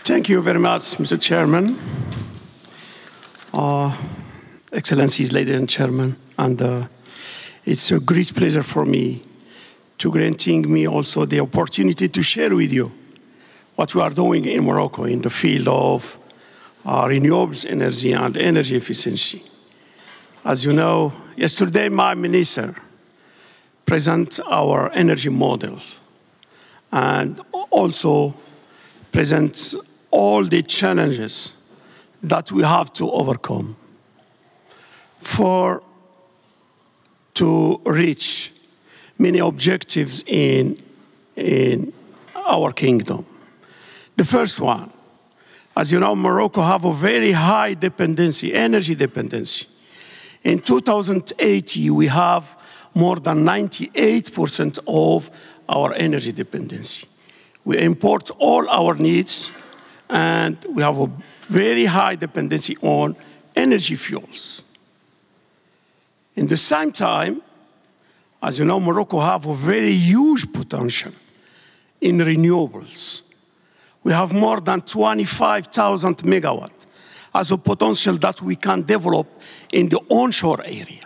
Thank you very much, Mr. Chairman. Excellencies, ladies and gentlemen, and it's a great pleasure for me to granting me also the opportunity to share with you what we are doing in Morocco in the field of renewables energy and energy efficiency. As you know, yesterday my minister presented our energy models and also presents all the challenges that we have to overcome to reach many objectives in our kingdom. The first one, as you know, Morocco have a very high dependency, energy dependency. In 2080, we have more than 98% of our energy dependency. We import all our needs, and we have a very high dependency on energy fuels. In the same time, as you know, Morocco have a very huge potential in renewables. We have more than 25,000 megawatts as a potential that we can develop in the onshore area.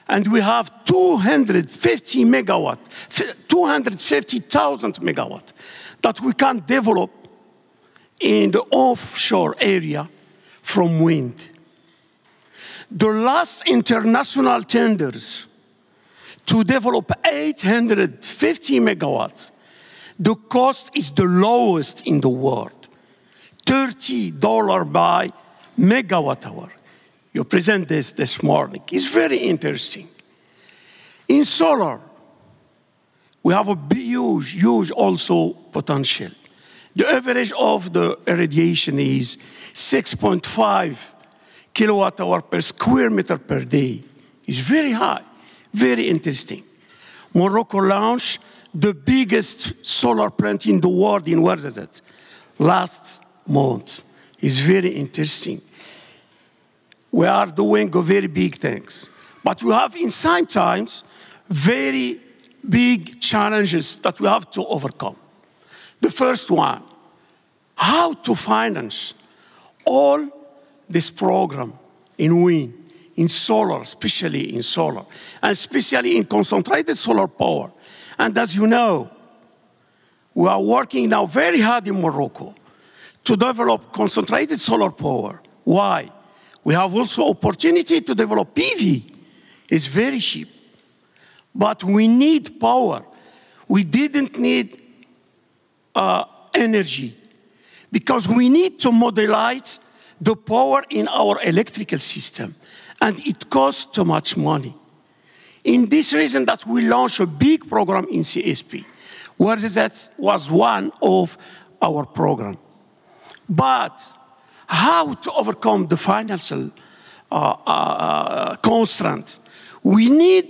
And we have 250 megawatts, 250,000 megawatts that we can develop in the offshore area from wind. The last international tenders to develop 850 megawatts, the cost is the lowest in the world, $30 by megawatt hour. You present this morning. It's very interesting. In solar, we have a huge also potential. The average of the irradiation is 6.5 kilowatt hour per square meter per day. It's very high, very interesting. Morocco launched the biggest solar plant in the world in Ouarzazate last month. It's very interesting. We are doing very big things. But we have, in some times, very big challenges that we have to overcome. The first one, how to finance all this program in wind, in solar, especially in solar, and especially in concentrated solar power. And as you know, we are working now very hard in Morocco to develop concentrated solar power. Why? We have also opportunity to develop PV. It's very cheap. But we need power. We didn't need energy because we need to modelize the power in our electrical system. And it costs too much money. In this reason that we launched a big program in CSP, where that was one of our programs. But how to overcome the financial constraints? We need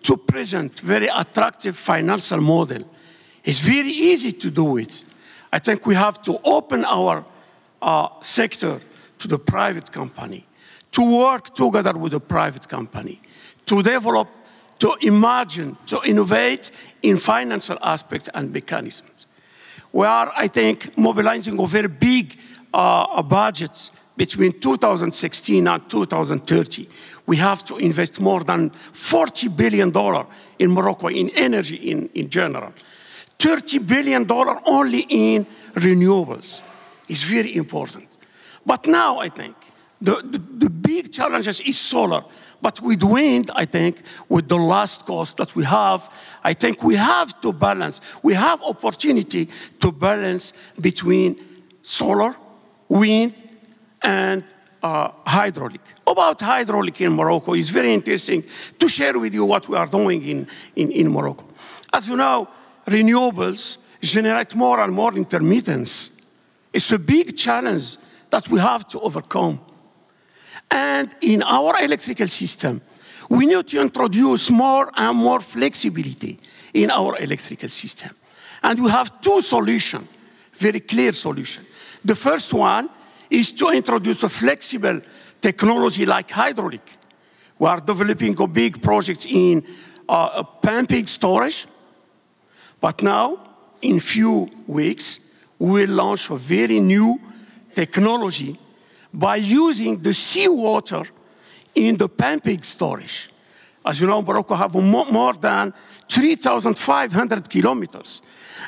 to present very attractive financial model. It's very easy to do it. I think we have to open our sector to the private company, to work together with the private company, to develop, to imagine, to innovate in financial aspects and mechanisms. We are, I think, mobilizing a very big budgets between 2016 and 2030. We have to invest more than $40 billion in Morocco in energy in general. $30 billion only in renewables is very important. But now I think the big challenges is solar. But with wind, I think, with the last cost that we have, I think we have to balance. We have opportunity to balance between solar, wind, and hydraulic. About hydraulic in Morocco, it's very interesting to share with you what we are doing in Morocco. As you know, renewables generate more and more intermittence. It's a big challenge that we have to overcome. And in our electrical system, we need to introduce more and more flexibility in our electrical system. And we have two solutions, very clear solutions. The first one is to introduce a flexible technology like hydraulic. We are developing a big project in pumping storage. But now, in few weeks, we will launch a very new technology by using the seawater in the pumping storage. As you know, Morocco have more than 3,500 kilometers.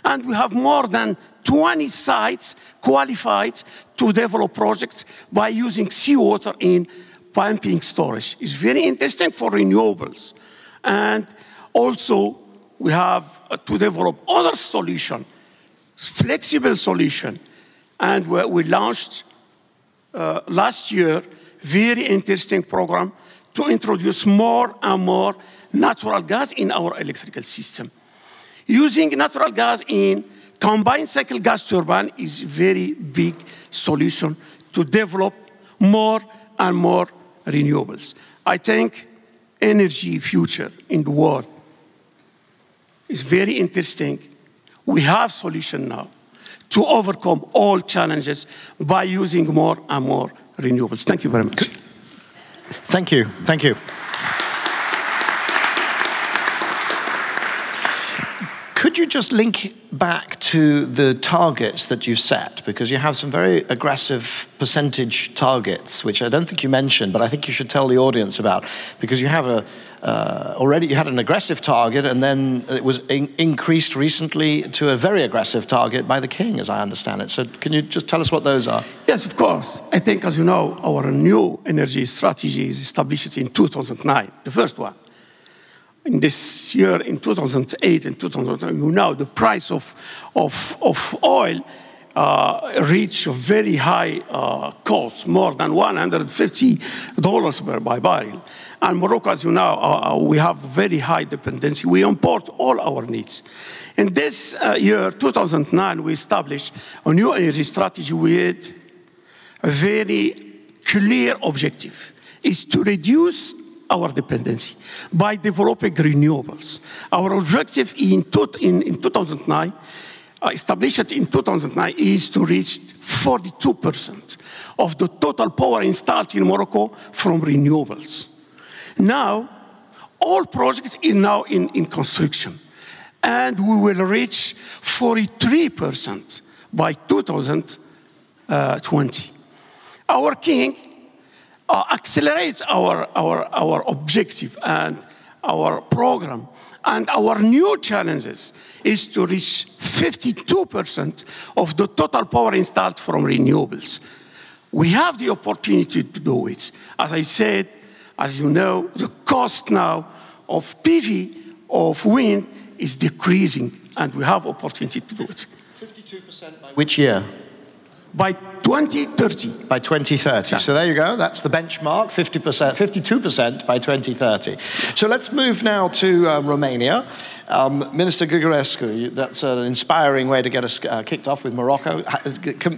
And we have more than 20 sites qualified to develop projects by using seawater in pumping storage. It's very interesting for renewables. And also, we have to develop other solutions, flexible solution. And we launched last year very interesting program to introduce more and more natural gas in our electrical system. Using natural gas in combined cycle gas turbine is a very big solution to develop more and more renewables. I think energy future in the world is very interesting. We have solution now to overcome all challenges by using more and more renewables. Thank you very much. Thank you. Thank you. Could you just link back to the targets that you set? Because you have some very aggressive percentage targets, which I don't think you mentioned, but I think you should tell the audience about. Because you have already you had an aggressive target, and then it was increased recently to a very aggressive target by the king, as I understand it. So can you just tell us what those are? Yes, of course. I think, as you know, our new energy strategy is established in 2009, the first one. In this year, in 2008 and 2009, you know, the price of oil reached a very high cost, more than $150 per barrel. And Morocco, as you know, we have very high dependency. We import all our needs. In this year, 2009, we established a new energy strategy with a very clear objective, is to reduce our dependency by developing renewables. Our objective in 2009, established in 2009, is to reach 42% of the total power installed in Morocco from renewables. Now, all projects are now in construction, and we will reach 43% by 2020. Our king accelerates our objective and our program, and our new challenges is to reach 52% of the total power installed from renewables. We have the opportunity to do it. As I said, as you know, the cost now of PV, of wind, is decreasing, and we have opportunity to do it. 52% by which year? By 2030. By 2030. So there you go. That's the benchmark, 50%, 52% by 2030. So let's move now to Romania. Minister Grigorescu, that's an inspiring way to get us kicked off with Morocco.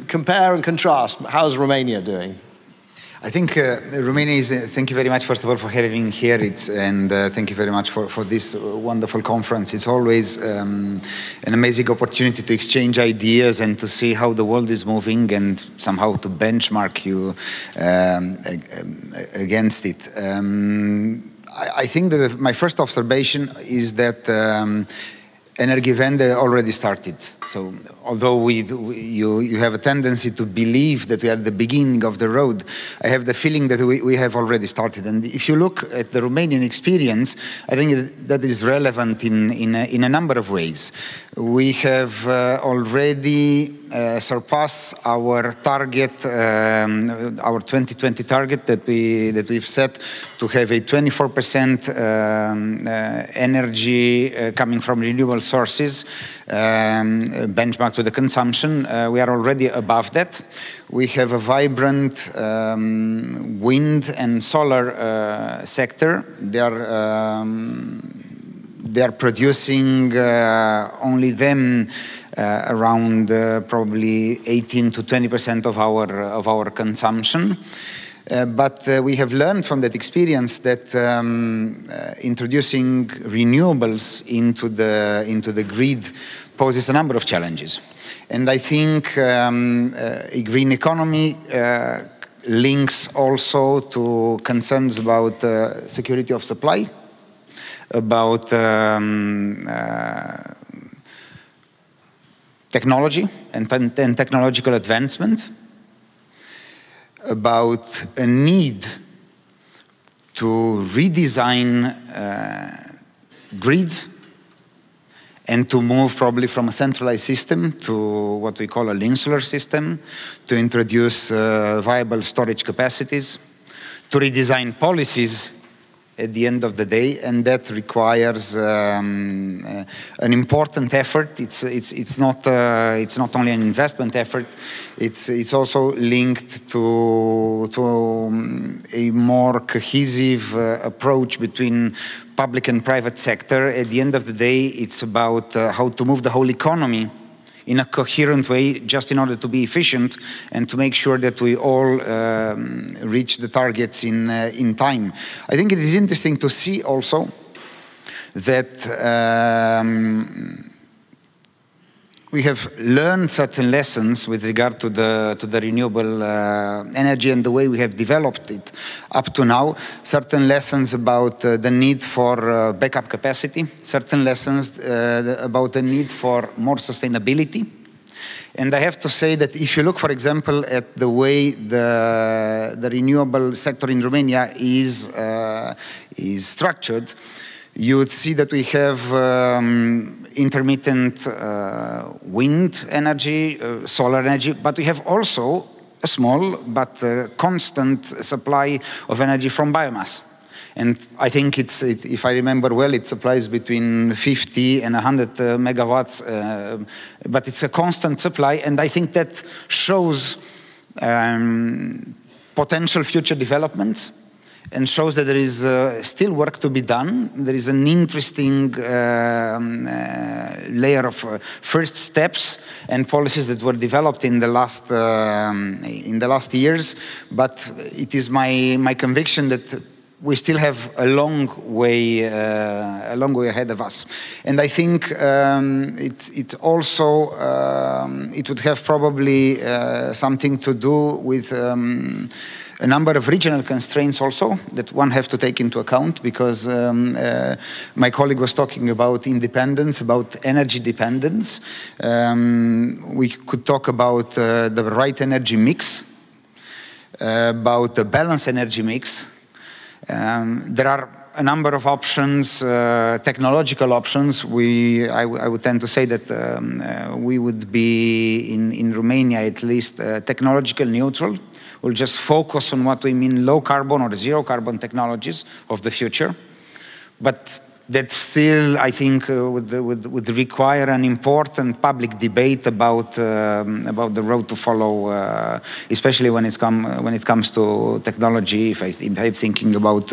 Compare and contrast. How's Romania doing? I think Romania is, thank you very much, first of all, for having me here. And thank you very much for this wonderful conference. It's always an amazing opportunity to exchange ideas and to see how the world is moving and somehow to benchmark you against it. I think that my first observation is that Energiewende already started. So although you have a tendency to believe that we are at the beginning of the road, I have the feeling that we have already started. And if you look at the Romanian experience, I think that is relevant in a number of ways. We have already surpassed our target, our 2020 target that we've set to have a 24% energy coming from renewable sources, benchmark to the consumption. We are already above that. We have a vibrant wind and solar sector. They are producing only them around probably 18 to 20% of our consumption. But we have learned from that experience that introducing renewables into the grid poses a number of challenges. And I think a green economy links also to concerns about security of supply, about technology and technological advancement, about a need to redesign grids and to move probably from a centralized system to what we call an insular system, to introduce viable storage capacities, to redesign policies at the end of the day, and that requires an important effort. It's not only an investment effort. It's also linked to a more cohesive approach between public and private sector. At the end of the day, it's about how to move the whole economy in a coherent way, just in order to be efficient and to make sure that we all reach the targets in time. I think it is interesting to see also that we have learned certain lessons with regard to the renewable energy and the way we have developed it up to now. Certain lessons about the need for backup capacity, certain lessons about the need for more sustainability. And I have to say that if you look, for example, at the way the renewable sector in Romania is structured, you would see that we have intermittent wind energy, solar energy, but we have also a small but constant supply of energy from biomass. And I think if I remember well, it supplies between 50 and 100 megawatts, but it's a constant supply, and I think that shows potential future developments and shows that there is still work to be done. There is an interesting layer of first steps and policies that were developed in the last years. But it is my conviction that we still have a long way ahead of us. And I think it's also it would have probably something to do with a number of regional constraints also that one have to take into account, because my colleague was talking about independence, about energy dependence. We could talk about the right energy mix, about the balanced energy mix. There are a number of options, technological options. I would tend to say that we would be, in Romania at least, technological neutral. We'll just focus on what we mean low carbon or zero carbon technologies of the future. But that still, I think, would require an important public debate about the road to follow, especially when it comes to technology. If I'm thinking about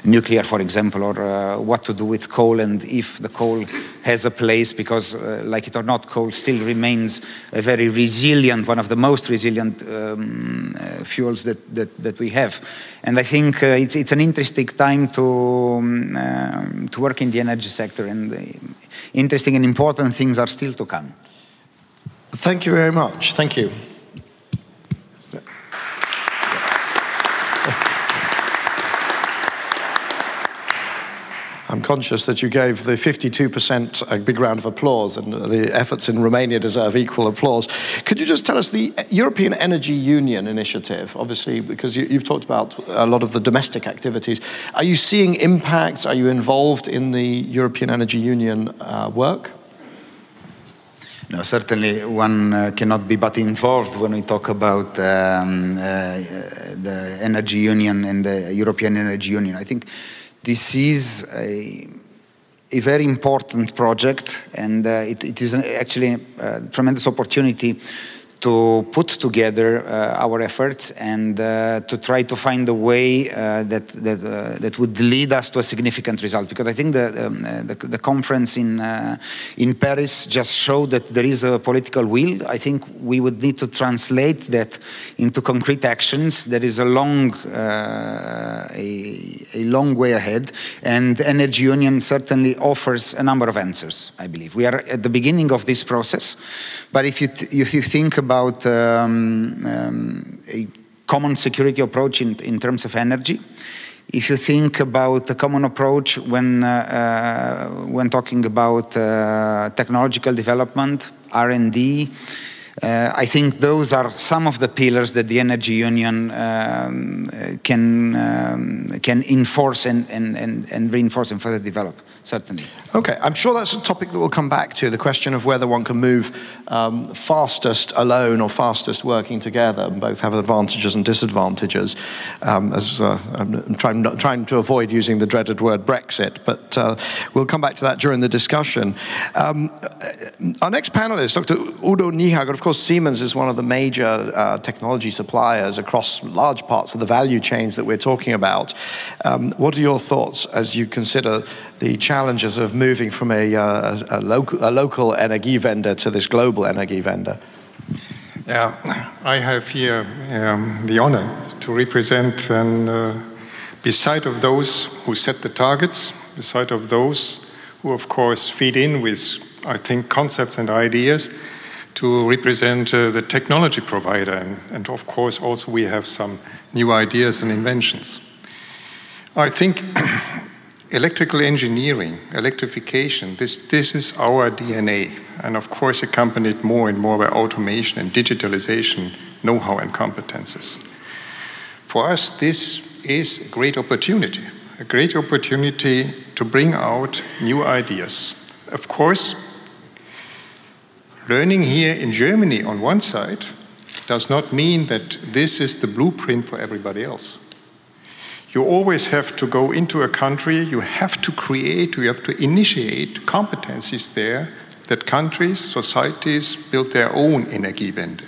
nuclear, for example, or what to do with coal, and if the coal has a place, because, like it or not, coal still remains a very resilient, one of the most resilient fuels that we have. And I think it's an interesting time to work in the energy sector, and interesting and important things are still to come. Thank you very much. Thank you. I'm conscious that you gave the 52% a big round of applause, and the efforts in Romania deserve equal applause. Could you just tell us the European Energy Union initiative, obviously, because you've talked about a lot of the domestic activities. Are you seeing impacts? Are you involved in the European Energy Union work? No, certainly one cannot be but involved when we talk about the Energy Union and the European Energy Union. I think this is a very important project, and it is actually a tremendous opportunity to put together our efforts and to try to find a way that would lead us to a significant result. Because I think the conference in Paris just showed that there is a political will. I think we would need to translate that into concrete actions. There is a long way ahead, and Energy Union certainly offers a number of answers, I believe. We are at the beginning of this process, but if you think about a common security approach in terms of energy, If you think about the common approach when talking about technological development, R&D, I think those are some of the pillars that the Energy Union can enforce and reinforce and further develop, certainly. Okay, I'm sure that's a topic that we'll come back to, the question of whether one can move fastest alone or fastest working together, and both have advantages and disadvantages. I'm trying to avoid using the dreaded word Brexit, but we'll come back to that during the discussion. Our next panelist, Dr. Udo Niehager. Of course, Siemens is one of the major technology suppliers across large parts of the value chains that we're talking about. What are your thoughts as you consider the challenges of moving from a local energy vendor to this global energy vendor? Yeah, I have here the honor to represent, beside of those who set the targets, beside of those who, of course, feed in with, I think, concepts and ideas, to represent the technology provider. And of course, also we have some new ideas and inventions. I think electrical engineering, electrification, this is our DNA. And of course, accompanied more and more by automation and digitalization, know-how and competences. For us, this is a great opportunity to bring out new ideas. Of course, learning here in Germany on one side does not mean that this is the blueprint for everybody else. You always have to go into a country, you have to create, you have to initiate competencies there that countries, societies build their own Energiewende.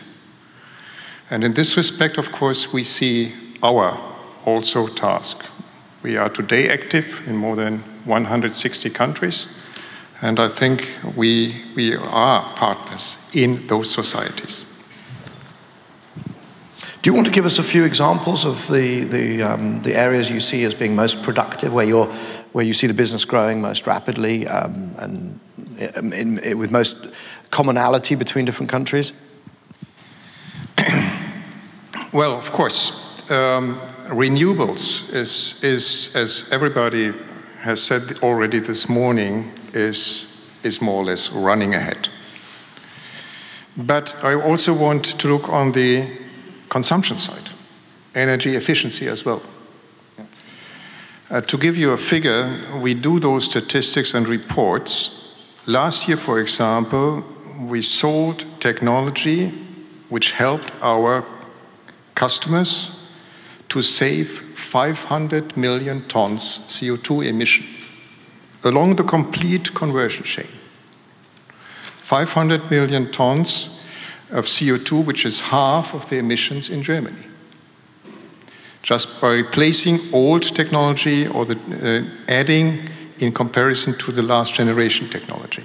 And in this respect, of course, we see our also task. We are today active in more than 160 countries. And I think we are partners in those societies. Do you want to give us a few examples of the areas you see as being most productive, where you see the business growing most rapidly, and with most commonality between different countries? Well, of course, renewables is, as everybody has said already this morning, is more or less running ahead. But I also want to look on the consumption side, energy efficiency as well. To give you a figure, we do those statistics and reports. Last year, for example, we sold technology which helped our customers to save 500 million tons CO2 emission along the complete conversion chain. 500 million tons of CO2, which is half of the emissions in Germany. Just by replacing old technology or adding in comparison to the last generation technology.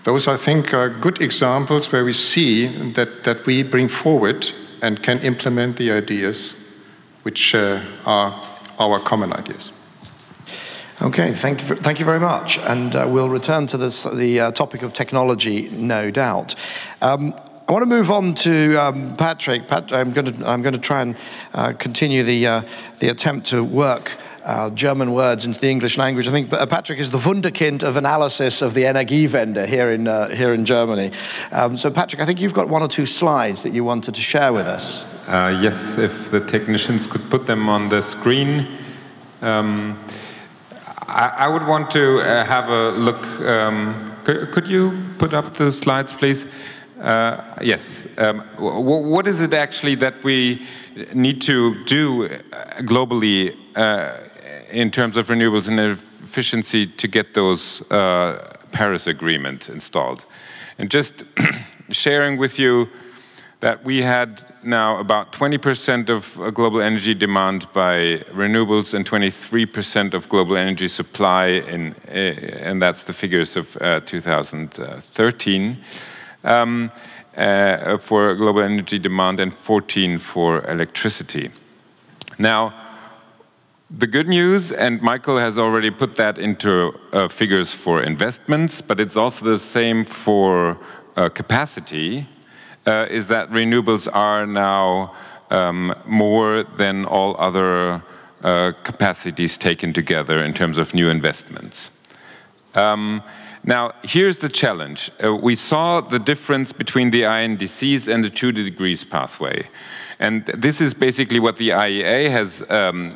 Those, I think, are good examples where we see that we bring forward and can implement the ideas which are our common ideas. Okay, thank you very much, and we'll return to the topic of technology, no doubt. I want to move on to Patrick. I'm going to try and continue the attempt to work German words into the English language. I think Patrick is the wunderkind of analysis of the Energiewende here in Germany. So Patrick, I think you've got one or two slides that you wanted to share with us. Yes, if the technicians could put them on the screen. I would want to have a look. Could you put up the slides, please? Yes. What is it actually that we need to do globally in terms of renewables and efficiency to get those Paris Agreement installed? And just sharing with you that we had now about 20% of global energy demand by renewables and 23% of global energy supply, and that's the figures of 2013 for global energy demand and 14 for electricity. Now, the good news, and Michael has already put that into figures for investments, but it's also the same for capacity, is that renewables are now more than all other capacities taken together in terms of new investments. Now, here's the challenge. We saw the difference between the INDCs and the 2 degrees pathway. And this is basically what the IEA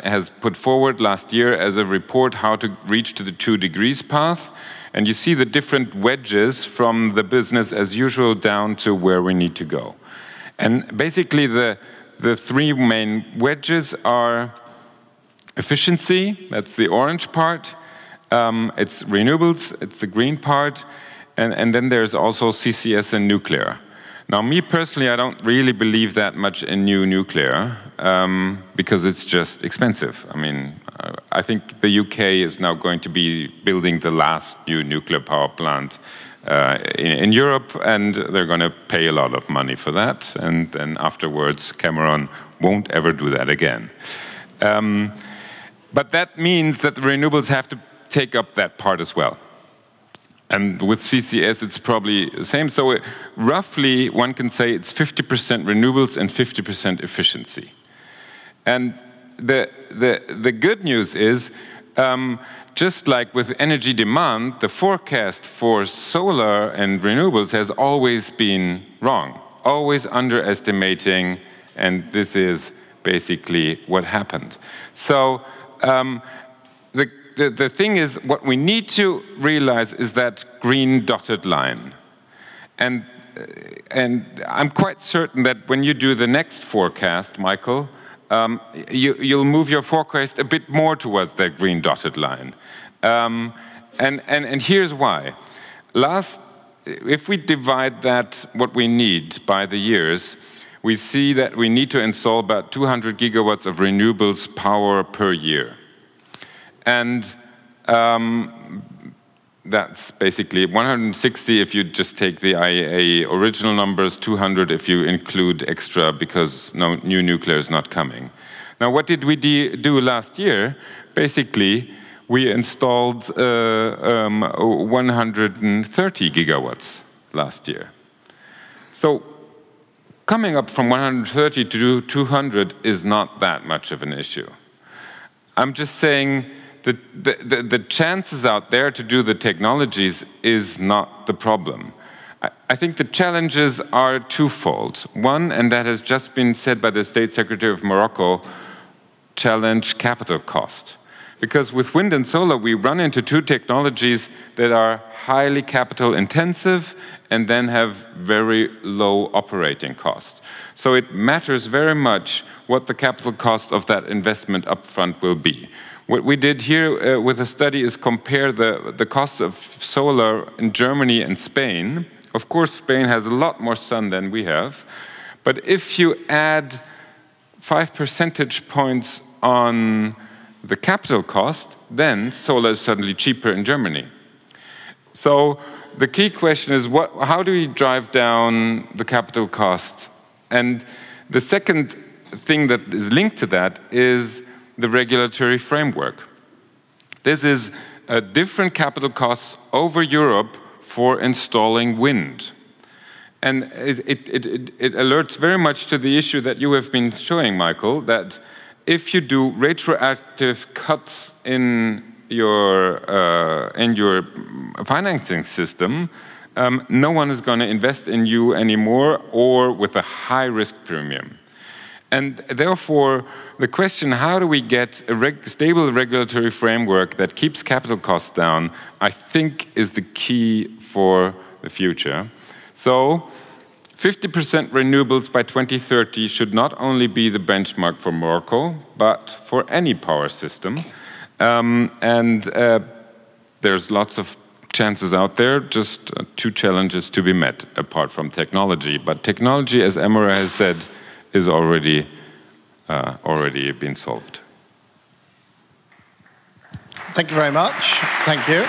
has put forward last year as a report, how to reach to the 2 degrees path. And you see the different wedges from the business as usual down to where we need to go. And basically the 3 main wedges are efficiency, that's the orange part. It's renewables, it's the green part, and then there's also CCS and nuclear. Now, me personally, I don't really believe that much in new nuclear because it's just expensive. I mean, I think the UK is now going to be building the last new nuclear power plant in Europe, and they're going to pay a lot of money for that, and then afterwards Cameron won't ever do that again. But that means that the renewables have to take up that part as well. And with CCS, it's probably the same. So roughly, one can say it's 50% renewables and 50% efficiency. And the good news is, just like with energy demand, the forecast for solar and renewables has always been wrong, always underestimating, and this is basically what happened. So the thing is, what we need to realize is that green dotted line. And I'm quite certain that when you do the next forecast, Michael, you'll move your forecast a bit more towards that green dotted line. And here's why. If we divide that, what we need by the years, we see that we need to install about 200 gigawatts of renewables power per year. And that's basically 160 if you just take the IEA original numbers, 200 if you include extra because no new nuclear is not coming. Now, what did we do last year? Basically, we installed 130 gigawatts last year. So coming up from 130 to 200 is not that much of an issue. I'm just saying the chances out there to do the technologies is not the problem. I think the challenges are twofold. One, and that has just been said by the State Secretary of Morocco, challenge capital cost. Because with wind and solar, we run into 2 technologies that are highly capital intensive and then have very low operating costs. So it matters very much what the capital cost of that investment upfront will be. What we did here with a study is compare the costs of solar in Germany and Spain. Of course, Spain has a lot more sun than we have. But if you add 5 percentage points on the capital cost, then solar is suddenly cheaper in Germany. So the key question is, how do we drive down the capital cost? And the second thing that is linked to that is the regulatory framework. This is different capital costs over Europe for installing wind. And it alerts very much to the issue that you have been showing, Michael, that if you do retroactive cuts in your financing system, no one is going to invest in you anymore or with a high risk premium. And therefore, the question, how do we get a stable regulatory framework that keeps capital costs down, I think is the key for the future. So 50% renewables by 2030 should not only be the benchmark for Morocco, but for any power system. There's lots of chances out there, just 2 challenges to be met apart from technology. But technology, as Amory has said, is already been solved. Thank you very much. Thank you.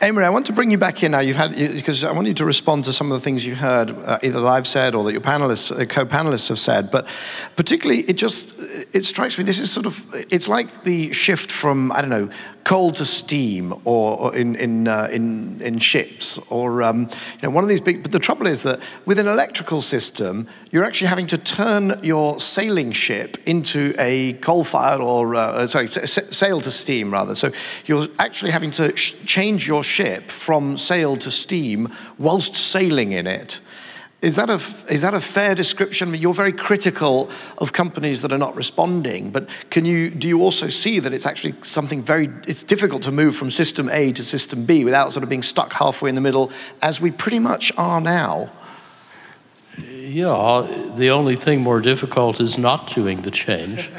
Amory, I want to bring you back in now. Because I want you to respond to some of the things you heard, either that I've said or that your panelists, co-panelists have said. But particularly, it strikes me this is sort of, it's like the shift from, I don't know, coal to steam, or in ships, or one of these big. But the trouble is that with an electrical system, you're actually having to turn your sailing ship into a coal-fired, or sail to steam rather. So you're actually having to change your ship from sail to steam whilst sailing in it. Is that a fair description? I mean, you're very critical of companies that are not responding, but do you also see that it's actually something it's difficult to move from system A to system B without sort of being stuck halfway in the middle, as we pretty much are now? Yeah, the only thing more difficult is not doing the change.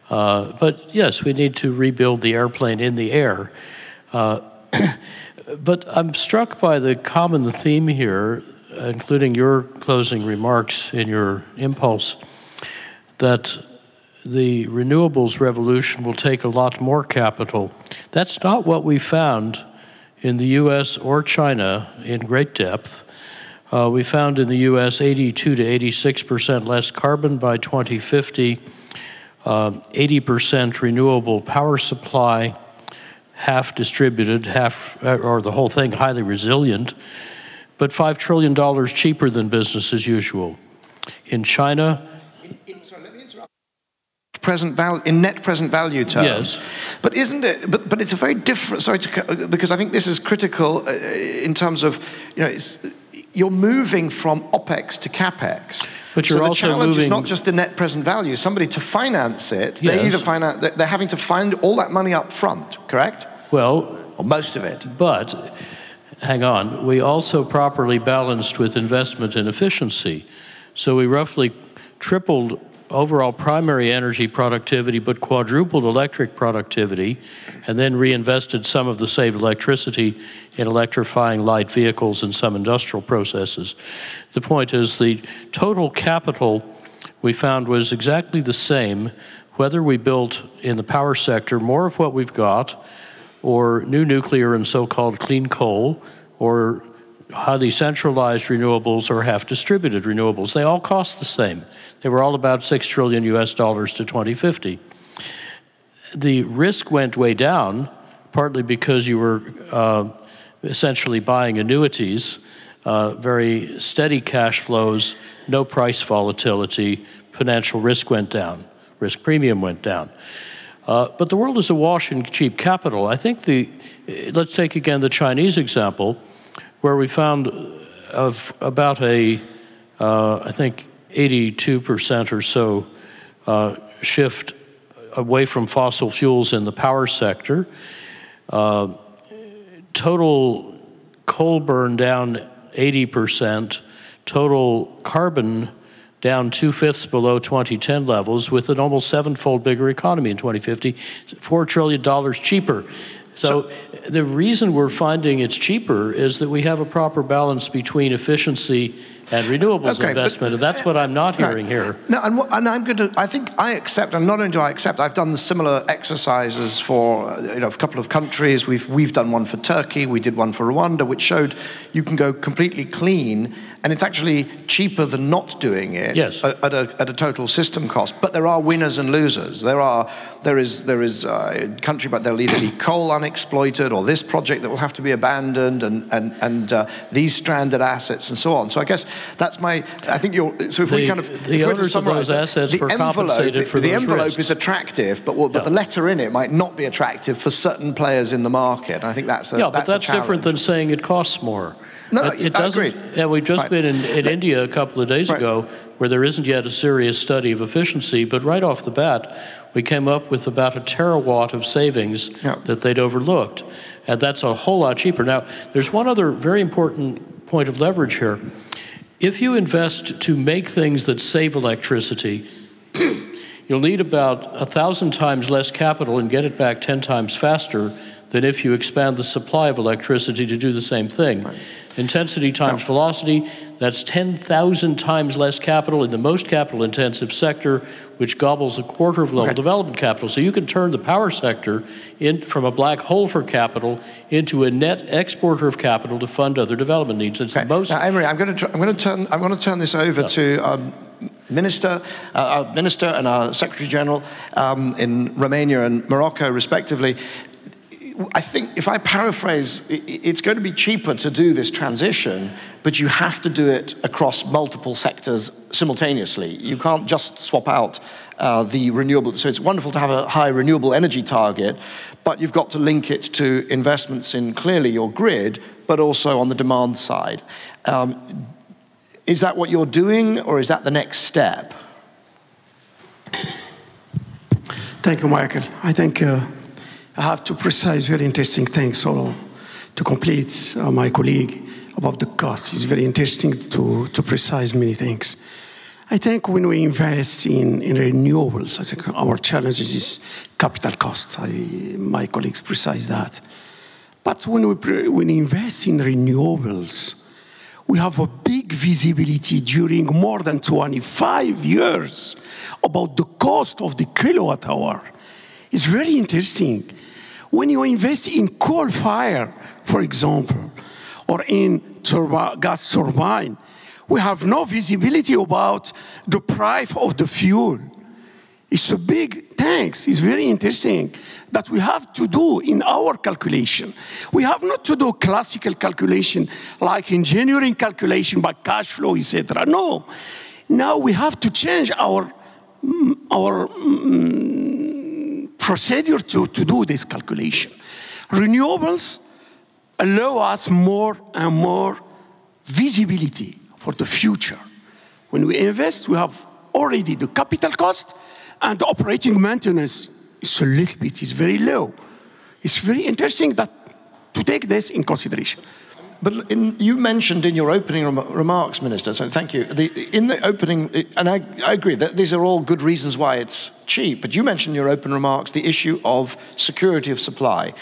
But yes, we need to rebuild the airplane in the air. But I'm struck by the common theme here, including your closing remarks in your impulse, that the renewables revolution will take a lot more capital. That's not what we found in the US or China in great depth. We found in the US 82 to 86% less carbon by 2050, 80% renewable power supply, half distributed, or the whole thing highly resilient, but $5 trillion cheaper than business as usual. In China... Sorry, let me interrupt. In net present value terms. Yes. But isn't it, but it's a very different, because I think this is critical in terms of, you're moving from OPEX to CAPEX. But you're so the also challenge moving... is not just the net present value. Somebody to finance it, Yes. they're having to find all that money up front, correct? Well... Or most of it. But... hang on, we also properly balanced with investment in efficiency. So we roughly tripled overall primary energy productivity, but quadrupled electric productivity, and then reinvested some of the saved electricity in electrifying light vehicles and some industrial processes. The point is the total capital we found was exactly the same, whether we built in the power sector more of what we've got, or new nuclear and so-called clean coal, or highly centralized renewables or half-distributed renewables. They all cost the same. They were all about $6 trillion US to 2050. The risk went way down, partly because you were essentially buying annuities, very steady cash flows, no price volatility, financial risk went down, risk premium went down. But the world is awash in cheap capital. I think let's take again the Chinese example, where we found of about I think 82% or so shift away from fossil fuels in the power sector. Total coal burn down 80%, total carbon down 2/5 below 2010 levels, with an almost 7-fold bigger economy in 2050, $4 trillion cheaper. So the reason we're finding it's cheaper is that we have a proper balance between efficiency and renewables investment, and that's what I'm not hearing here. No, and I think I accept, and not only do I accept, I've done the similar exercises for a couple of countries. We've done one for Turkey, we did one for Rwanda, which showed you can go completely clean, and it's actually cheaper than not doing it. Yes. at a total system cost. But there are winners and losers. There is a country, but there'll either be coal unexploited, or this project that will have to be abandoned, and these stranded assets and so on. So I guess that's I think so if we kind of... The owners of those assets were compensated for those risks. The envelope is attractive, but the letter in it might not be attractive for certain players in the market. I think that's a but that's different than saying it costs more. No, it doesn't. I agree. And we've just been in India a couple of days ago, where there isn't yet a serious study of efficiency, but right off the bat, we came up with about 1 terawatt of savings that they'd overlooked. And that's a whole lot cheaper. Now, there's one other very important point of leverage here. If you invest to make things that save electricity, you'll need about 1,000 times less capital and get it back 10 times faster than if you expand the supply of electricity to do the same thing. Intensity times velocity, that's 10,000 times less capital in the most capital-intensive sector, which gobbles 1/4 of global development capital. So you can turn the power sector from a black hole for capital into a net exporter of capital to fund other development needs. It's the most... Now, Amory, I'm going to turn this over to Minister and our Secretary General in Romania and Morocco, respectively. I think, if I paraphrase, it's going to be cheaper to do this transition, but you have to do it across multiple sectors simultaneously. You can't just swap out the renewable. So it's wonderful to have a high renewable energy target, but you've got to link it to investments in, clearly, your grid, but also on the demand side. Is that what you're doing, or is that the next step? Thank you, Michael. I think I have to precise very interesting things so to complete my colleague about the cost. It's very interesting to precise many things. I think when we invest in renewables, I think our challenge is capital costs. My colleagues precise that. But when we invest in renewables, we have a big visibility during more than 25 years about the cost of the kilowatt hour. It's very interesting. When you invest in coal fire, for example, or in gas turbine, we have no visibility about the price of the fuel. It's a big thanks. It's very interesting that we have to do in our calculation. We have not to do classical calculation like engineering calculation by cash flow, etc. No. Now we have to change our procedure to do this calculation. Renewables allow us more and more visibility for the future. When we invest, we have already the capital cost, and the operating maintenance is a little bit, is very low. It's very interesting that to take this in consideration. But you mentioned in your opening remarks, Minister, so thank you, in the opening, and I agree that these are all good reasons why it's cheap, but you mentioned in your opening remarks the issue of security of supply.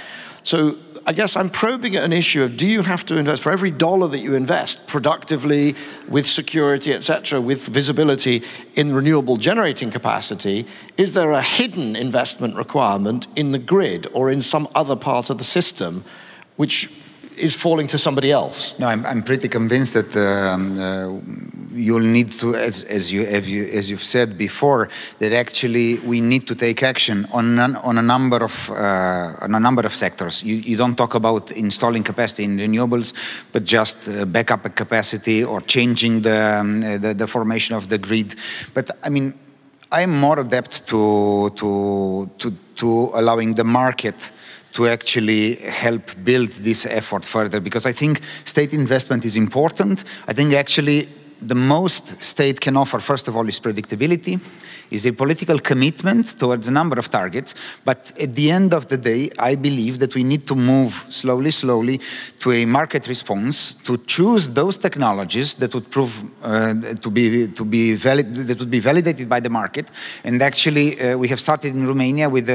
So I guess I'm probing at an issue of, do you have to invest, for every dollar that you invest productively, with security, etc., with visibility in renewable generating capacity, is there a hidden investment requirement in the grid or in some other part of the system which is falling to somebody else? No, I'm pretty convinced that you'll need to, as you've said before, that actually we need to take action on a number of sectors. You don't talk about installing capacity in renewables, but just backup capacity or changing the formation of the grid. But I mean, I'm more adept to allowing the market to actually help build this effort further, because I think state investment is important. I think actually the most state can offer, first of all, is predictability, is a political commitment towards a number of targets. But at the end of the day, I believe that we need to move slowly to a market response, to choose those technologies that would prove to be validated by the market. And actually, we have started in Romania with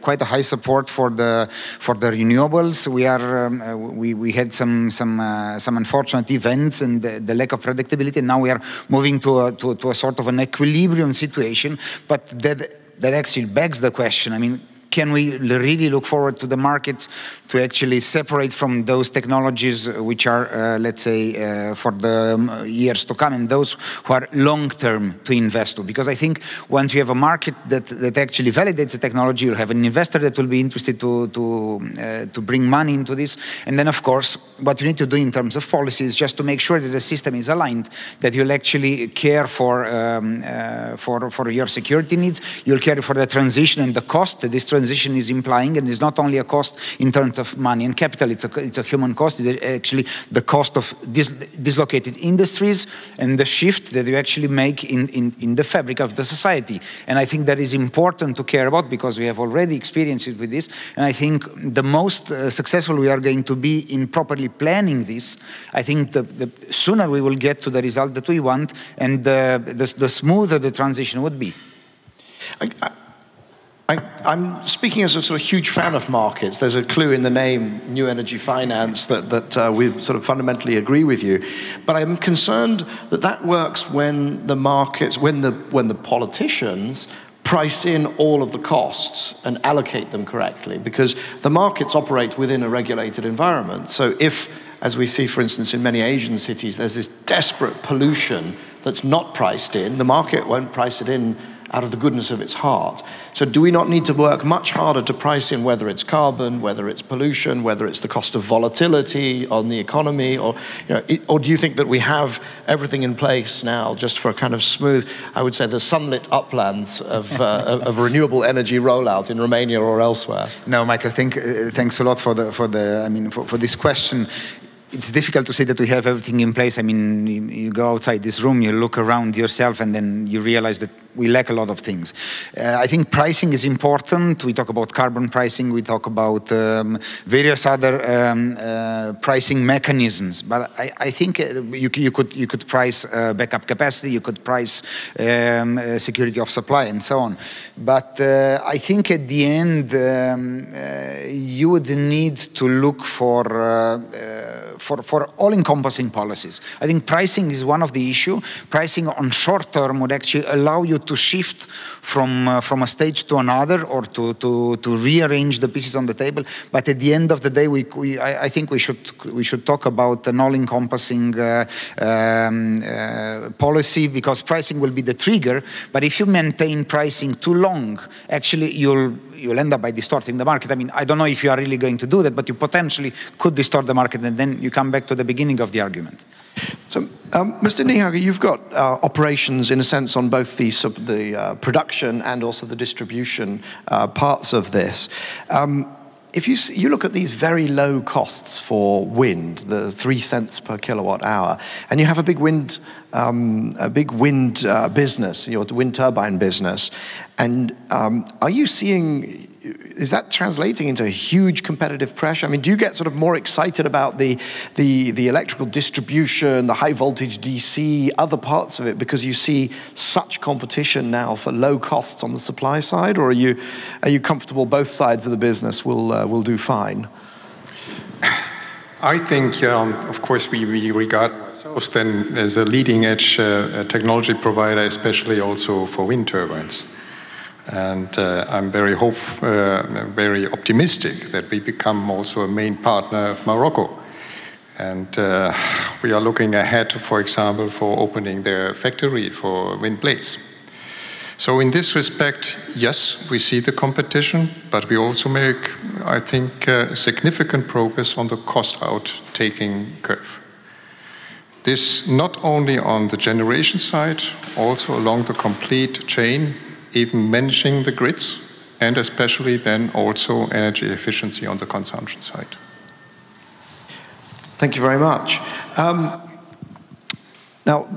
quite a high support for the renewables. We had some unfortunate events and the lack of predictability. And now we are moving to a sort of an equilibrium situation. But that actually begs the question, I mean, can we really look forward to the markets to actually separate from those technologies which are, let's say, for the years to come, and those who are long-term to invest to? Because I think once you have a market that actually validates the technology, you'll have an investor that will be interested to bring money into this. And then, of course, what you need to do in terms of policy is just to make sure that the system is aligned, that you'll actually care for your security needs, you'll care for the transition and the cost that this transition is implying, and it's not only a cost in terms of money and capital, it's a human cost. It's actually the cost of dislocated industries and the shift that you actually make in the fabric of the society. And I think that is important to care about, because we have already experienced it with this, and I think the most successful we are going to be in properly planning this, I think the sooner we will get to the result that we want, and the smoother the transition would be. I'm speaking as a sort of huge fan of markets. There's a clue in the name, New Energy Finance, that we sort of fundamentally agree with you. But I'm concerned that works when the markets, when the politicians price in all of the costs and allocate them correctly, because the markets operate within a regulated environment. So if, as we see, for instance, in many Asian cities, there's this desperate pollution that's not priced in. The market won't price it in out of the goodness of its heart. So do we not need to work much harder to price in whether it's carbon, whether it's pollution, whether it's the cost of volatility on the economy, or, or do you think that we have everything in place now just for a kind of smooth, I would say, the sunlit uplands of renewable energy rollout in Romania or elsewhere? No, Michael, thanks a lot for this question. It's difficult to say that we have everything in place. I mean, you go outside this room, you look around yourself, and then you realize that we lack a lot of things. I think pricing is important. We talk about carbon pricing, we talk about various other pricing mechanisms. But I think you could price backup capacity, you could price security of supply, and so on. But I think at the end, you would need to look for all-encompassing policies. I think pricing is one of the issues. Pricing on short term would actually allow you to shift from a stage to another, or to rearrange the pieces on the table. But at the end of the day, I think we should talk about an all-encompassing policy, because pricing will be the trigger. But if you maintain pricing too long, actually you'll end up by distorting the market. I mean, I don't know if you are really going to do that, but you potentially could distort the market, and then you come back to the beginning of the argument. So, Mr. Niehager, you've got operations, in a sense, on both the production and also the distribution parts of this. If you look at these very low costs for wind, the 3 cents per kilowatt hour, and you have a big wind business, your wind turbine business, and are you seeing, is that translating into huge competitive pressure? I mean, do you get sort of more excited about the electrical distribution, the high voltage DC, other parts of it, because you see such competition now for low costs on the supply side, or are you comfortable both sides of the business will do fine? I think, of course, we regard ourselves then as a leading-edge technology provider, especially also for wind turbines. And I'm very very optimistic that we become also a main partner of Morocco. And we are looking ahead, for example, for opening their factory for wind blades. So in this respect, yes, we see the competition, but we also make, I think, significant progress on the cost-out-taking curve. This not only on the generation side, also along the complete chain, even managing the grids, and especially then also energy efficiency on the consumption side. Thank you very much. Now,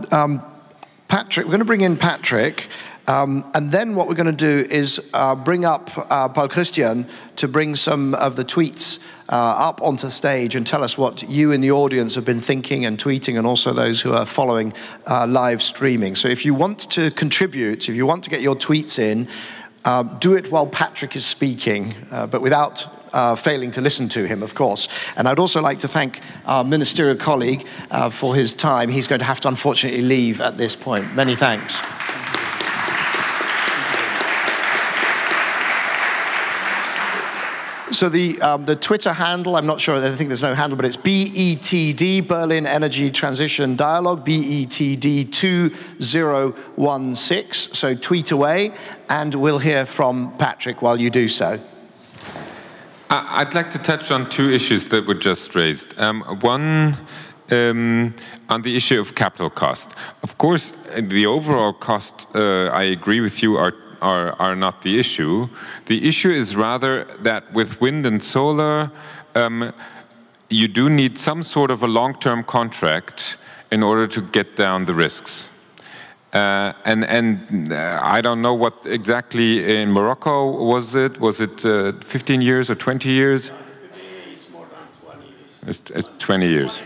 Patrick, we're going to bring in Patrick. And then what we're going to do is bring up Paul Christian to bring some of the tweets up onto stage and tell us what you in the audience have been thinking and tweeting, and also those who are following live streaming. So if you want to contribute, if you want to get your tweets in, do it while Patrick is speaking, but without failing to listen to him, of course. And I'd also like to thank our ministerial colleague for his time. He's going to have to unfortunately leave at this point. Many thanks. So the Twitter handle, I'm not sure, I think there's no handle, but it's BETD, Berlin Energy Transition Dialogue, BETD 2016. So tweet away, and we'll hear from Patrick while you do so. I'd like to touch on 2 issues that were just raised. One, on the issue of capital cost. Of course, the overall cost, I agree with you, are not the issue. The issue is rather that with wind and solar, you do need some sort of a long-term contract in order to get down the risks. And I don't know what exactly in Morocco was it? Was it 15 years or 20 years? It's more than 20 years. It's 20 years.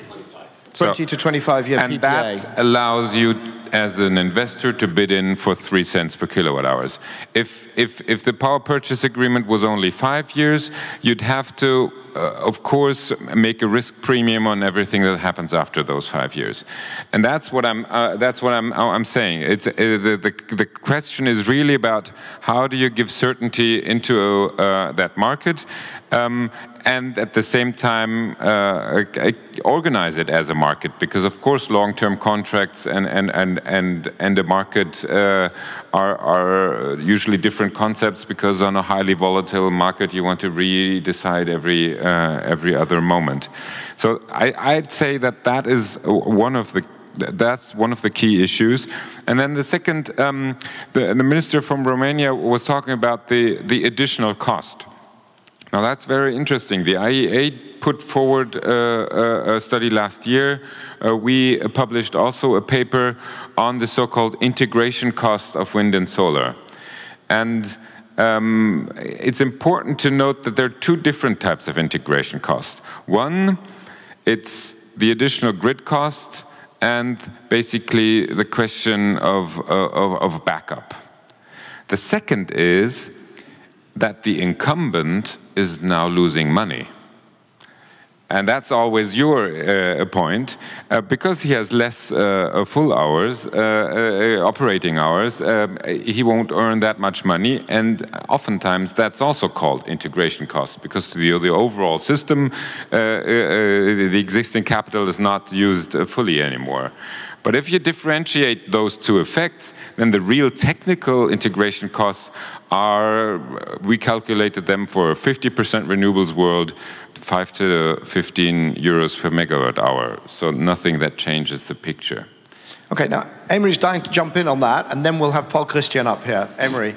20 to 25-year PPA. And that allows you as an investor to bid in for 3 cents per kilowatt hours. If the power purchase agreement was only 5 years, you'd have to, of course, make a risk premium on everything that happens after those 5 years. And that's what I'm saying. It's the question is really about how do you give certainty into that market, and at the same time organize it as a market, because of course long-term contracts and a market are usually different concepts, because on a highly volatile market you want to redecide every other moment. So I'd say that is one of the key issues. And then the second, the minister from Romania was talking about the additional cost. Now that's very interesting. The IEA put forward a study last year. We published also a paper on the so-called integration cost of wind and solar. And it's important to note that there are two different types of integration cost. One, it's the additional grid cost, and basically the question of backup. The second is that the incumbent is now losing money. And that's always your point, because he has less full hours, operating hours, he won't earn that much money, and oftentimes that's also called integration cost, because the overall system, the existing capital is not used fully anymore. But if you differentiate those two effects, then the real technical integration costs are, we calculated them for a 50% renewables world, 5 to 15 euros per megawatt hour. So nothing that changes the picture. Okay, now Amory's dying to jump in on that, and then we'll have Paul Christian up here. Amory.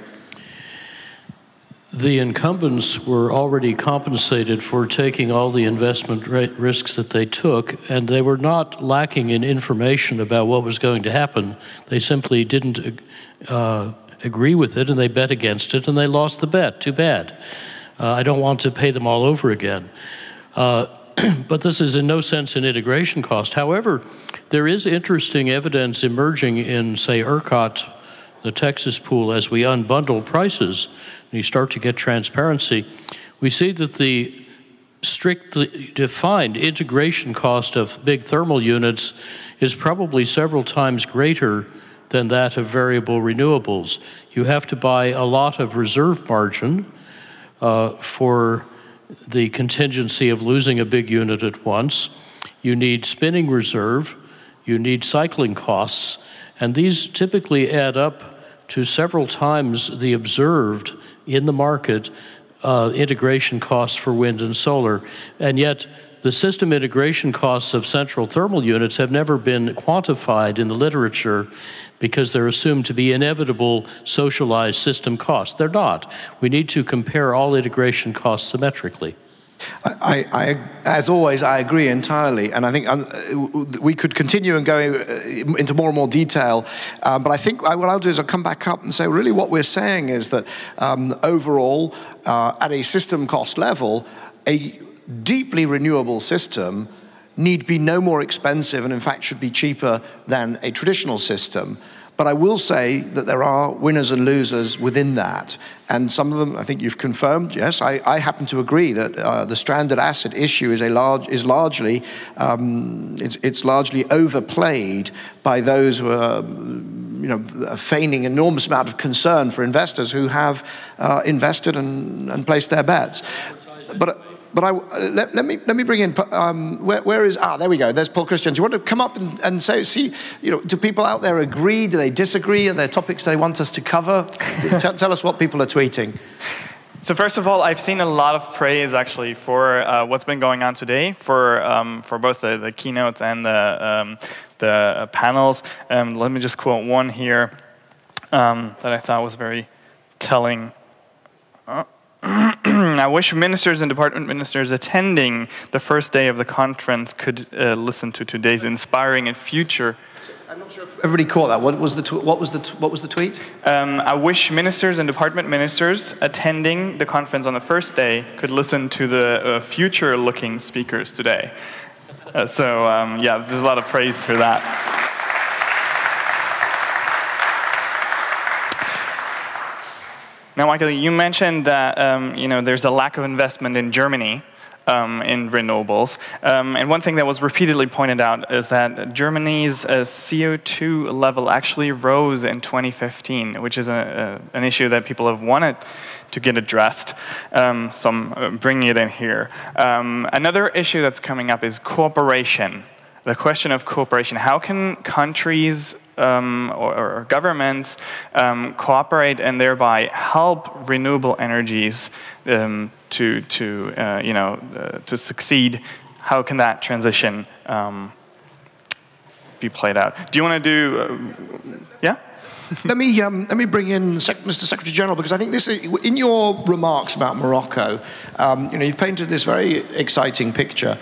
The incumbents were already compensated for taking all the investment risks that they took, and they were not lacking in information about what was going to happen. They simply didn't agree with it, and they bet against it, and they lost the bet. Too bad. I don't want to pay them all over again. But this is in no sense an integration cost. However, there is interesting evidence emerging in, say, ERCOT, the Texas pool, as we unbundle prices, and you start to get transparency, we see that the strictly defined integration cost of big thermal units is probably several times greater than that of variable renewables. You have to buy a lot of reserve margin for the contingency of losing a big unit at once. You need spinning reserve, you need cycling costs, and these typically add up to several times the observed in the market integration costs for wind and solar. And yet the system integration costs of central thermal units have never been quantified in the literature, because they're assumed to be inevitable socialized system costs. They're not. We need to compare all integration costs symmetrically. As always, I agree entirely, and I think we could continue and go into more and more detail, but I think what I'll do is I'll come back up and say really what we're saying is that overall, at a system cost level, a deeply renewable system need be no more expensive, and in fact should be cheaper than a traditional system. But I will say that there are winners and losers within that. And some of them, I think you've confirmed, yes, I happen to agree that the stranded asset issue is largely overplayed by those who are feigning an enormous amount of concern for investors who have invested and placed their bets. But let me bring in, where is, there we go, there's Paul Christian. Do you want to come up and say, do people out there agree? Do they disagree? Are there topics they want us to cover? Tell us what people are tweeting. So first of all, I've seen a lot of praise actually for what's been going on today, for both the keynotes and the panels. Let me just quote one here that I thought was very telling. I wish ministers and department ministers attending the first day of the conference could listen to today's inspiring and future. I'm not sure if everybody caught that. What was the tweet? I wish ministers and department ministers attending the conference on the first day could listen to the future-looking speakers today. Yeah, there's a lot of praise for that. Now, Michael, you mentioned that there's a lack of investment in Germany in renewables. And one thing that was repeatedly pointed out is that Germany's CO2 level actually rose in 2015, which is an issue that people have wanted to get addressed. So I'm bringing it in here. Another issue that's coming up is cooperation. The question of cooperation. How can countries or governments cooperate and thereby help renewable energies to succeed? How can that transition be played out? Do you want to do? Yeah. Let me bring in Mr. Secretary General, because I think this is, in your remarks about Morocco, you've painted this very exciting picture,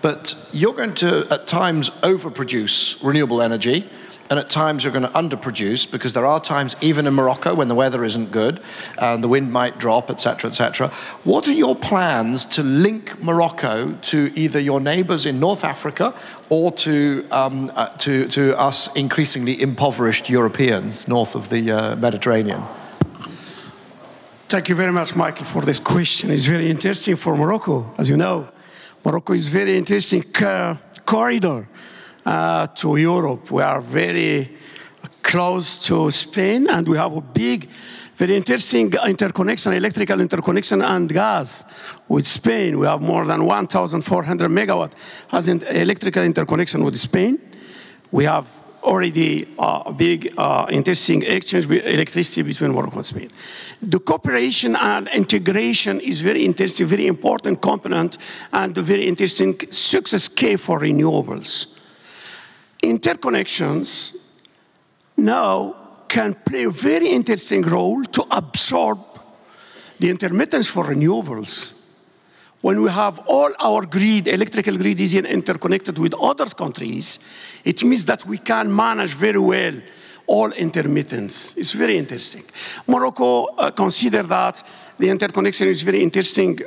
but you're going to at times overproduce renewable energy, and at times you're going to underproduce, because there are times, even in Morocco, when the weather isn't good and the wind might drop, etc., etc. What are your plans to link Morocco to either your neighbors in North Africa or to us increasingly impoverished Europeans north of the Mediterranean? Thank you very much, Michael, for this question. It's very interesting for Morocco. As you know, Morocco is very interesting corridor to Europe. We are very close to Spain, and we have a big, very interesting interconnection, electrical interconnection and gas with Spain. We have more than 1,400 megawatt as an electrical interconnection with Spain. We have already a big, interesting exchange with electricity between Morocco and Spain. The cooperation and integration is very interesting, very important component, and a very interesting success case for renewables. Interconnections now can play a very interesting role to absorb the intermittence for renewables. When we have all our grid, electrical grid is interconnected with other countries, it means that we can manage very well all intermittence. It's very interesting. Morocco considers that the interconnection is very interesting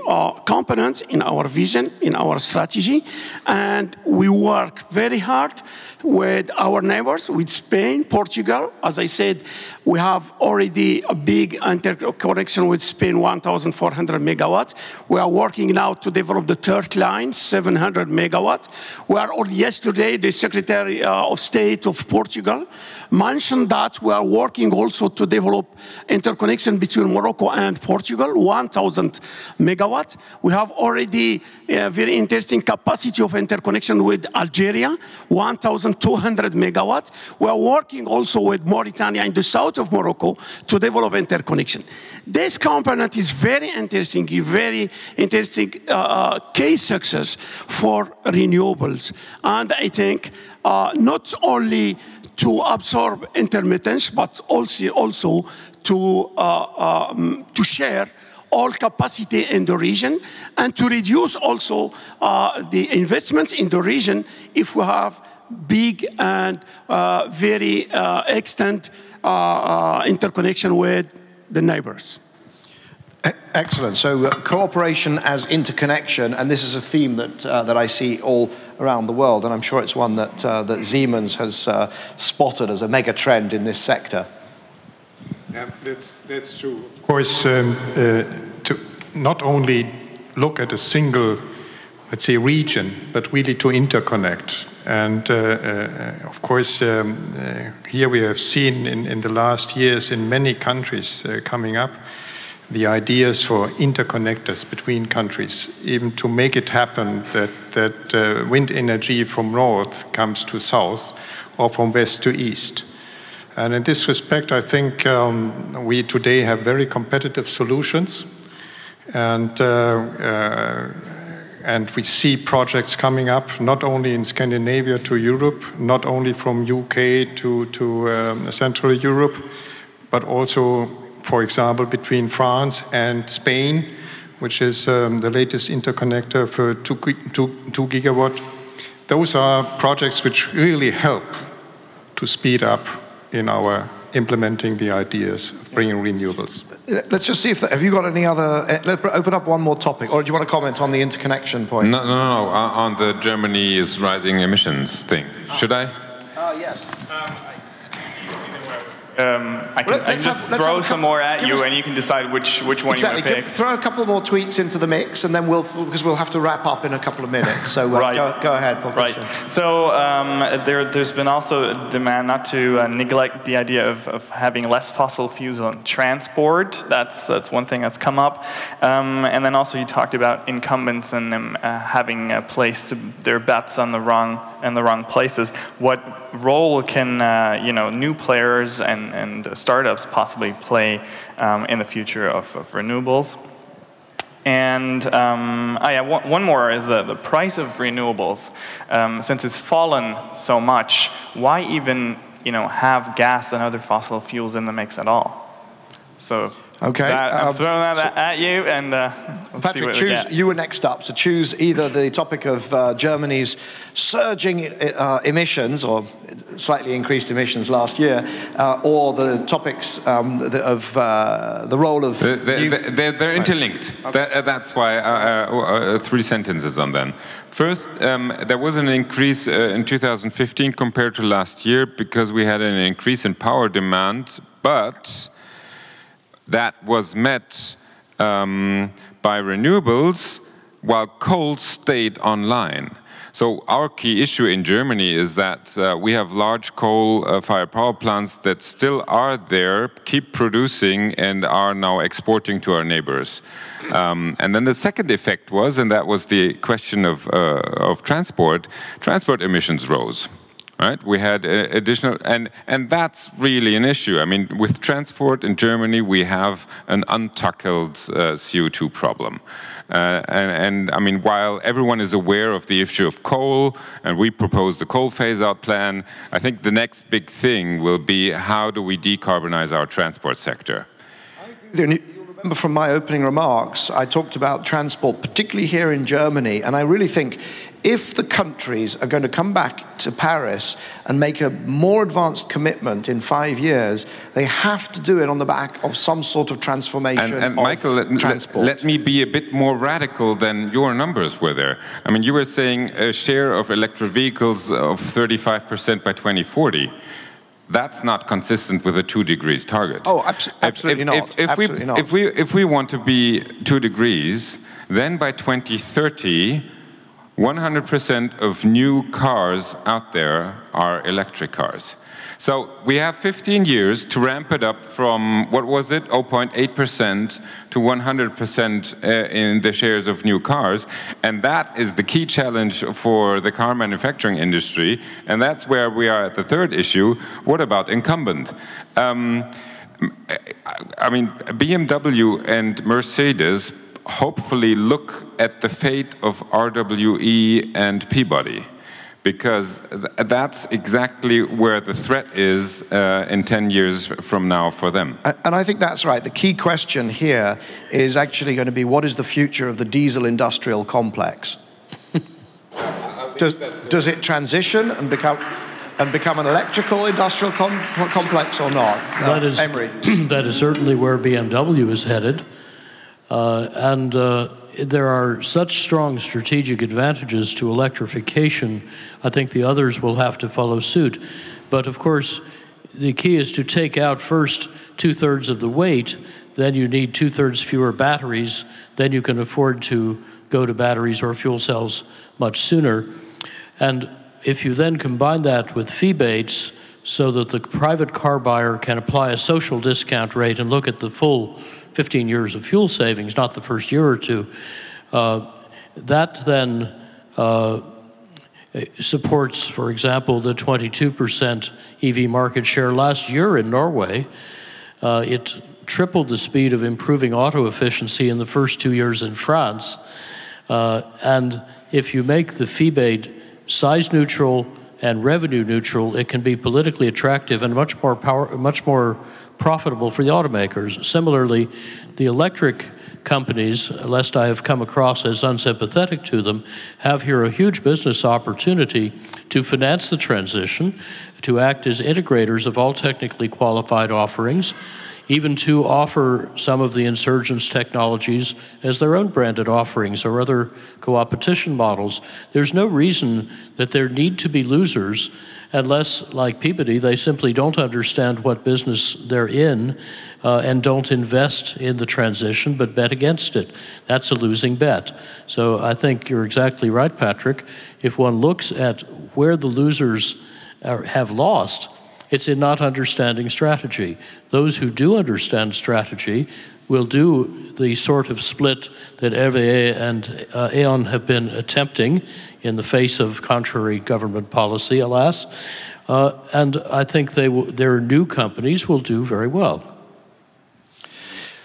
component in our vision, in our strategy, and we work very hard with our neighbors, with Spain, Portugal. As I said, we have already a big interconnection with Spain, 1,400 megawatts. We are working now to develop the third line, 700 megawatts. We are yesterday, the Secretary of State of Portugal mentioned that we are working also to develop interconnection between Morocco and Portugal, 1,000 megawatts. We have already a very interesting capacity of interconnection with Algeria, 1,200 megawatts. We are working also with Mauritania in the south of Morocco to develop interconnection. This component is very interesting, case success for renewables. And I think not only to absorb intermittence, but also to share all capacity in the region, and to reduce also the investments in the region if we have big and very extent interconnection with the neighbors. Excellent. So cooperation as interconnection, and this is a theme that I see all around the world, and I'm sure it's one that that Siemens has spotted as a mega trend in this sector. Yeah, that's true. Of course, to not only look at a single, let's say, region, but really to interconnect. And of course, here we have seen in the last years in many countries coming up the ideas for interconnectors between countries, even to make it happen that wind energy from north comes to south or from west to east. And in this respect, I think we today have very competitive solutions, and we see projects coming up not only in Scandinavia to Europe, not only from UK to Central Europe, but also, for example, between France and Spain, which is the latest interconnector for 2 gigawatt. Those are projects which really help to speed up in our implementing the ideas of bringing renewables. Let's just see if, have you got any other, let's open up one more topic, or do you want to comment on the interconnection point? No, on the Germany is rising emissions thing. Should I? Yes. I can just throw some more at you, and you can decide which one you want to pick. Throw a couple more tweets into the mix, and then because we'll have to wrap up in a couple of minutes. So go ahead, Paul. Right. So there's been also a demand not to neglect the idea of having less fossil fuels on transport. That's one thing that's come up. And then also you talked about incumbents and them having placed their bets on the wrong in the wrong places. What role can new players and startups possibly play in the future of renewables? And one more is the price of renewables. Since it's fallen so much, why even have gas and other fossil fuels in the mix at all? So okay, I'm throwing that at you, and Patrick, you were next up. So choose either the topic of Germany's surging emissions, or slightly increased emissions last year, or the topics of the role of... They're interlinked. Okay. That's why 3 sentences on them. First, there was an increase in 2015 compared to last year because we had an increase in power demand, but that was met by renewables while coal stayed online. So our key issue in Germany is that we have large coal-fired power plants that still are there, keep producing, and are now exporting to our neighbors. And then the second effect was, and that was the question of transport emissions rose. Right, we had additional, and that's really an issue. I mean, with transport in Germany, we have an untackled CO2 problem. And I mean, while everyone is aware of the issue of coal, and we propose the coal phase-out plan, I think the next big thing will be how do we decarbonize our transport sector? You'll remember from my opening remarks, I talked about transport, particularly here in Germany, and I really think if the countries are going to come back to Paris and make a more advanced commitment in 5 years, they have to do it on the back of some sort of transformation and Michael, transport. Let me be a bit more radical than your numbers were there. I mean, you were saying a share of electric vehicles of 35% by 2040. That's not consistent with a 2 degrees target. Oh, absolutely not. If we want to be 2 degrees, then by 2030, 100% of new cars out there are electric cars. So we have 15 years to ramp it up from, what was it, 0.8% to 100% in the shares of new cars. And that is the key challenge for the car manufacturing industry. And that's where we are at the third issue. What about incumbent? I mean, BMW and Mercedes hopefully look at the fate of RWE and Peabody, because that's exactly where the threat is in 10 years from now for them. And I think that's right. The key question here is actually going to be, what is the future of the diesel industrial complex? Does it transition and become an electrical industrial complex or not? Amory. That is certainly where BMW is headed. There are such strong strategic advantages to electrification, I think the others will have to follow suit. But of course, the key is to take out first 2/3 of the weight, then you need 2/3 fewer batteries, then you can afford to go to batteries or fuel cells much sooner. And if you then combine that with feebates so that the private car buyer can apply a social discount rate and look at the full 15 years of fuel savings, not the first year or two, that then supports, for example, the 22% EV market share last year in Norway. It tripled the speed of improving auto efficiency in the first 2 years in France. And if you make the feebate size neutral and revenue neutral, it can be politically attractive and much more profitable for the automakers. Similarly, the electric companies, lest I have come across as unsympathetic to them, have here a huge business opportunity to finance the transition, to act as integrators of all technically qualified offerings, even to offer some of the insurgents' technologies as their own branded offerings or other co-opetition models. There's no reason that there need to be losers unless, like Peabody, they simply don't understand what business they're in and don't invest in the transition but bet against it. That's a losing bet. So I think you're exactly right, Patrick. If one looks at where the losers have lost, it's in not understanding strategy. Those who do understand strategy will do the sort of split that RWE and E.ON have been attempting in the face of contrary government policy, alas. And I think their new companies will do very well.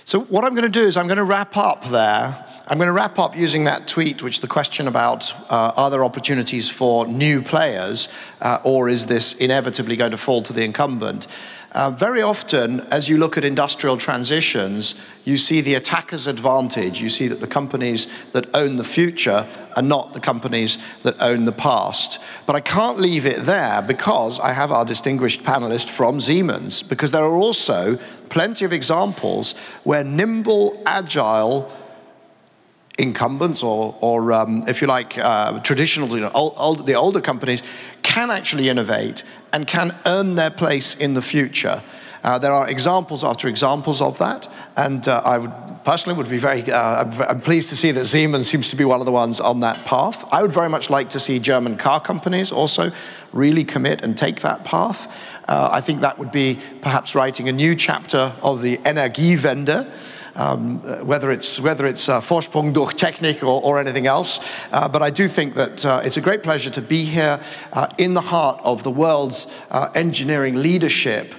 So what I'm going to do is I'm going to wrap up there. I'm going to wrap up using that tweet, which the question about are there opportunities for new players, or is this inevitably going to fall to the incumbent? Very often, as you look at industrial transitions, you see the attacker's advantage. You see that the companies that own the future are not the companies that own the past. But I can't leave it there because I have our distinguished panelist from Siemens, because there are also plenty of examples where nimble, agile incumbents or if you like, traditional, the older companies can actually innovate and can earn their place in the future. There are examples after examples of that, and I would personally be very, I'm pleased to see that Siemens seems to be one of the ones on that path. I would very much like to see German car companies also really commit and take that path. I think that would be perhaps writing a new chapter of the Energiewende. Whether it's Vorsprung durch Technik or anything else. But I do think that it's a great pleasure to be here in the heart of the world's engineering leadership,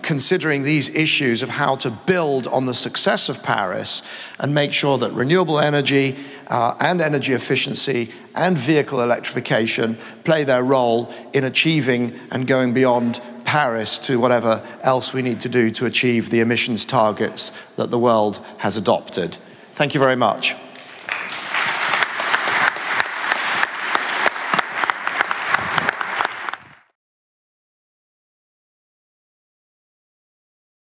considering these issues of how to build on the success of Paris and make sure that renewable energy and energy efficiency and vehicle electrification play their role in achieving and going beyond Paris to whatever else we need to do to achieve the emissions targets that the world has adopted. Thank you very much.